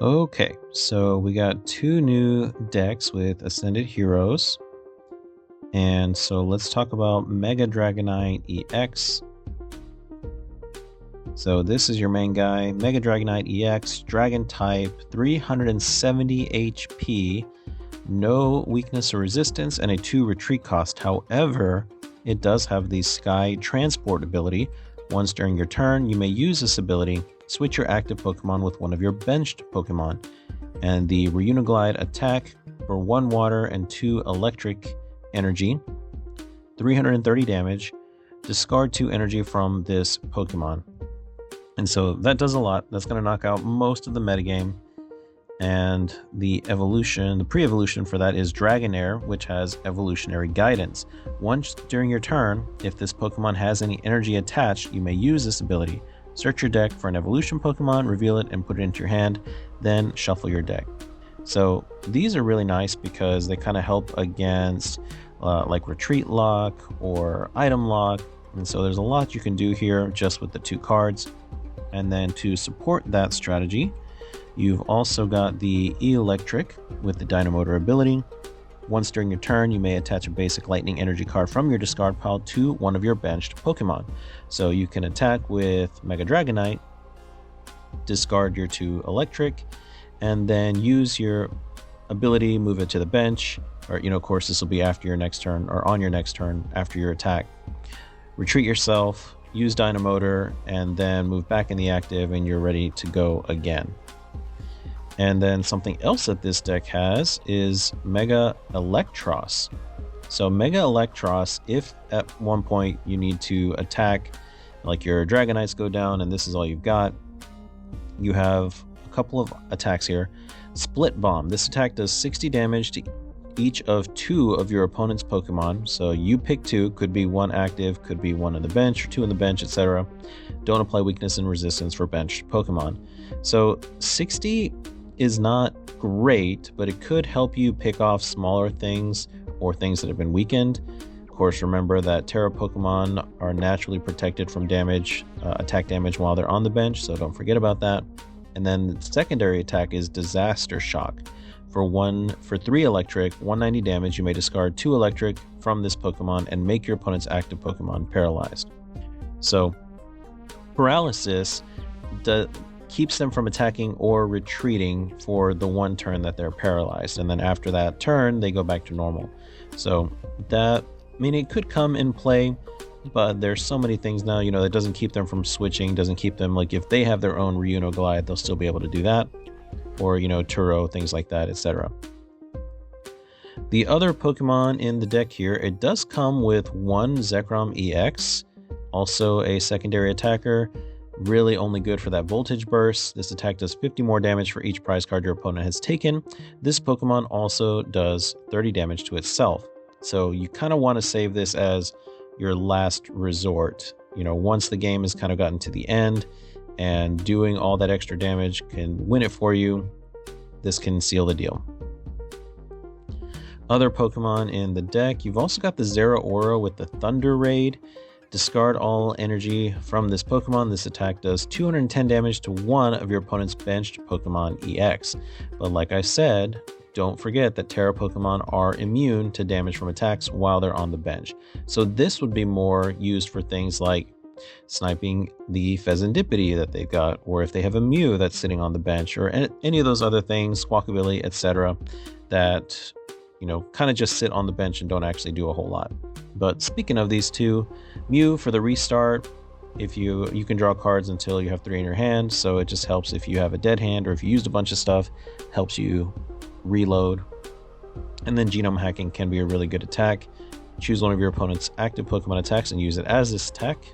Okay, so we got two new decks with Ascended Heroes. And so let's talk about Mega Dragonite EX. So this is your main guy, Mega Dragonite EX, Dragon type, 370 HP, no weakness or resistance, and a 2 retreat cost. However, it does have the Sky Transport ability. Once during your turn, you may use this ability, switch your active Pokemon with one of your benched Pokemon. And the Reuniglide attack for 1 water and 2 electric energy, 330 damage, discard 2 energy from this Pokemon. And so that does a lot. That's going to knock out most of the metagame. And the evolution, the pre-evolution for that is Dragonair, which has evolutionary guidance. Once during your turn, if this Pokemon has any energy attached, you may use this ability. Search your deck for an evolution Pokemon, reveal it, and put it into your hand, then shuffle your deck. So these are really nice because they kind of help against like retreat lock or item lock. And so there's a lot you can do here just with the 2 cards. And then to support that strategy, you've also got the Electric with the Dynamotor ability. Once during your turn, you may attach a basic lightning energy card from your discard pile to one of your benched Pokemon. So you can attack with Mega Dragonite, discard your 2 electric, and then use your ability, move it to the bench, or of course this will be after your next turn or on your next turn after your attack. Retreat yourself, use Dynamotor, and then move back in the active and you're ready to go again. And then something else that this deck has is Mega Electros. So Mega Electros, if at one point you need to attack, like your Dragonites go down and this is all you've got, you have a couple of attacks here. Split Bomb. This attack does 60 damage to each of 2 of your opponent's Pokemon. So you pick 2, could be 1 active, could be 1 on the bench, or 2 on the bench, etc. Don't apply weakness and resistance for benched Pokemon. So 60 is not great, but it could help you pick off smaller things or things that have been weakened. Of course, remember that Terra Pokemon are naturally protected from damage, attack damage while they're on the bench, so don't forget about that. And then the secondary attack is Disaster Shock. For 3 electric, 190 damage, you may discard 2 electric from this Pokemon and make your opponent's active Pokemon paralyzed. So paralysis keeps them from attacking or retreating for the 1 turn that they're paralyzed, and then after that turn they go back to normal. So that, it could come in play, but there's so many things now, that doesn't keep them from switching, doesn't keep them, like if they have their own Reuniglide, they'll still be able to do that, or Turo, things like that, etc. The other Pokemon in the deck here, it does come with 1 Zekrom EX, also a secondary attacker, really only good for that voltage burst. This attack does 50 more damage for each prize card your opponent has taken. This Pokemon also does 30 damage to itself. So you kind of want to save this as your last resort. Once the game has kind of gotten to the end and doing all that extra damage can win it for you, this can seal the deal. Other Pokemon in the deck, you've also got the Zeraora with the Thunder Raid. Discard all energy from this Pokemon. This attack does 210 damage to 1 of your opponent's benched Pokemon EX. But like I said, don't forget that Terra Pokemon are immune to damage from attacks while they're on the bench. So this would be more used for things like sniping the Fezandipiti that they've got, or if they have a Mew that's sitting on the bench, or any of those other things, Squawkabilly, etc., that kind of just sit on the bench and don't actually do a whole lot. But speaking of these 2, Mew for the restart, if you can draw cards until you have 3 in your hand, so it just helps if you have a dead hand or if you used a bunch of stuff, helps you reload. And then Genome Hacking can be a really good attack. Choose one of your opponent's active Pokemon attacks and use it as this attack.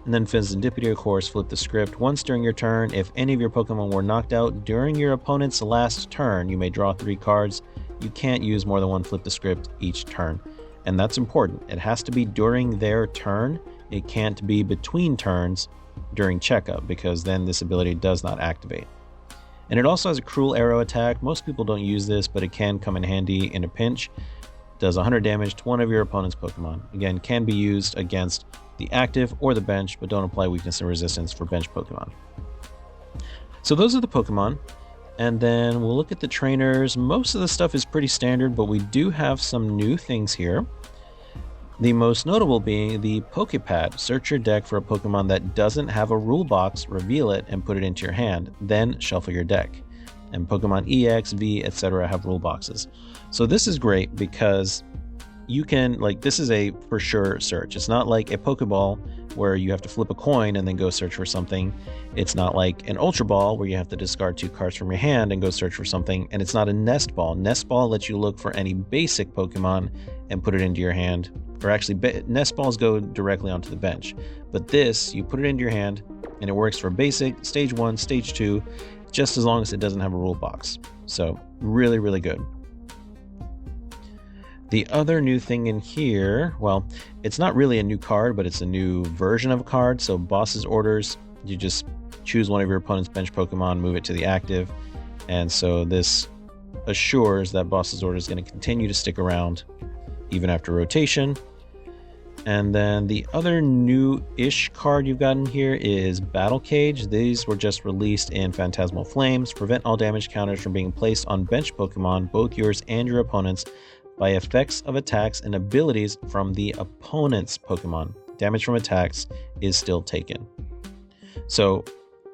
And then Fezandipiti, of course, flip the script. Once during your turn, if any of your Pokemon were knocked out during your opponent's last turn, you may draw 3 cards. You can't use more than 1 flip the script each turn. And that's important. It has to be during their turn. It can't be between turns during checkup, because then this ability does not activate. And it also has a Cruel Arrow attack. Most people don't use this, but it can come in handy in a pinch. It does 100 damage to 1 of your opponent's Pokemon. Again, can be used against the active or the bench, but don't apply weakness and resistance for bench Pokemon. So those are the Pokemon. And then we'll look at the trainers. Most of the stuff is pretty standard, but we do have some new things here. The most notable being the Poképad. Search your deck for a Pokemon that doesn't have a rule box, reveal it, and put it into your hand. Then shuffle your deck. And Pokemon EX, V, etc. have rule boxes. So this is great because you can, like, this is a for sure search. It's not like a Pokeball where you have to flip a coin and then go search for something. It's not like an Ultra Ball where you have to discard 2 cards from your hand and go search for something. And it's not a Nest Ball. Nest Ball lets you look for any basic Pokemon and put it into your hand. Or actually, Nest Balls go directly onto the bench. But this, you put it into your hand and it works for basic, stage 1, stage 2, just as long as it doesn't have a rule box. So really, really good. The other new thing in here, well, it's not really a new card, but it's a new version of a card. So Boss's Orders, you just choose one of your opponent's bench Pokemon, move it to the active. And so this assures that Boss's Orders is going to continue to stick around even after rotation. And then the other new-ish card you've got in here is Battle Cage. These were just released in Phantasmal Flames. Prevent all damage counters from being placed on bench Pokemon, both yours and your opponent's, by effects of attacks and abilities from the opponent's Pokemon. Damage from attacks is still taken. So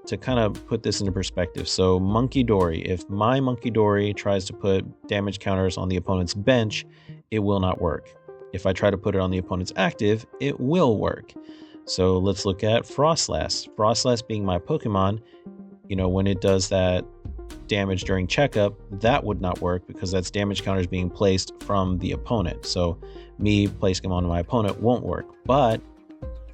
to kind of put this into perspective, so Monkey Dory, if my Monkey Dory tries to put damage counters on the opponent's bench, it will not work. If I try to put it on the opponent's active, it will work. So let's look at Frostlass. Frostlass being my Pokemon, you know, when it does that damage during checkup, that would not work because that's damage counters being placed from the opponent. So me placing them on my opponent won't work. But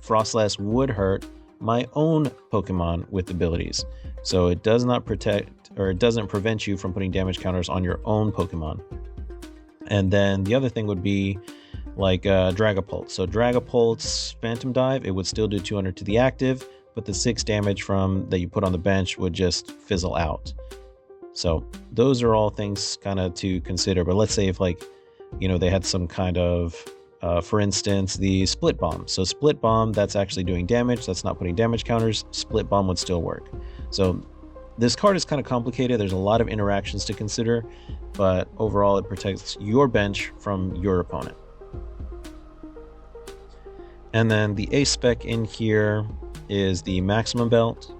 Frostlass would hurt my own Pokemon with abilities. So it does not protect, or it doesn't prevent you from putting damage counters on your own Pokemon. And then the other thing would be like Dragapult. So Dragapult's Phantom Dive, it would still do 200 to the active, but the 6 damage from that you put on the bench would just fizzle out. So those are all things kind of to consider. But let's say if, like, you know, they had some kind of, for instance, the Split Bomb. So Split Bomb, that's actually doing damage. That's not putting damage counters. Split Bomb would still work. So this card is kind of complicated. There's a lot of interactions to consider, but overall it protects your bench from your opponent. And then the ace spec in here is the Maximum Belt.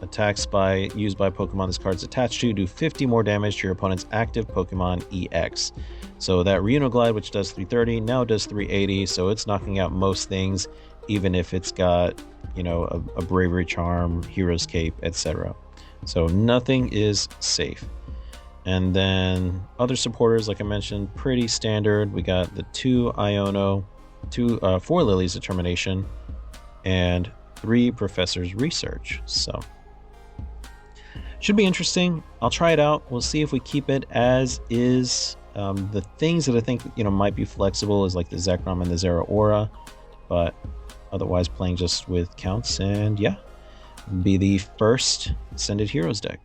Attacks used by Pokemon this card's attached to do 50 more damage to your opponent's active Pokemon EX. So that Reunoglide, which does 330, now does 380, so it's knocking out most things, even if it's got, you know, a Bravery Charm, Hero's Cape, etc. So nothing is safe. And then other supporters, like I mentioned, pretty standard. We got the 2 Iono, 4 Lily's Determination, and 3 Professor's Research. So should be interesting. I'll try it out. We'll see if we keep it as is. The things that I think, you know, might be flexible is like the Zekrom and the Zeraora, but otherwise playing just with counts. And yeah, be the first Ascended Heroes deck.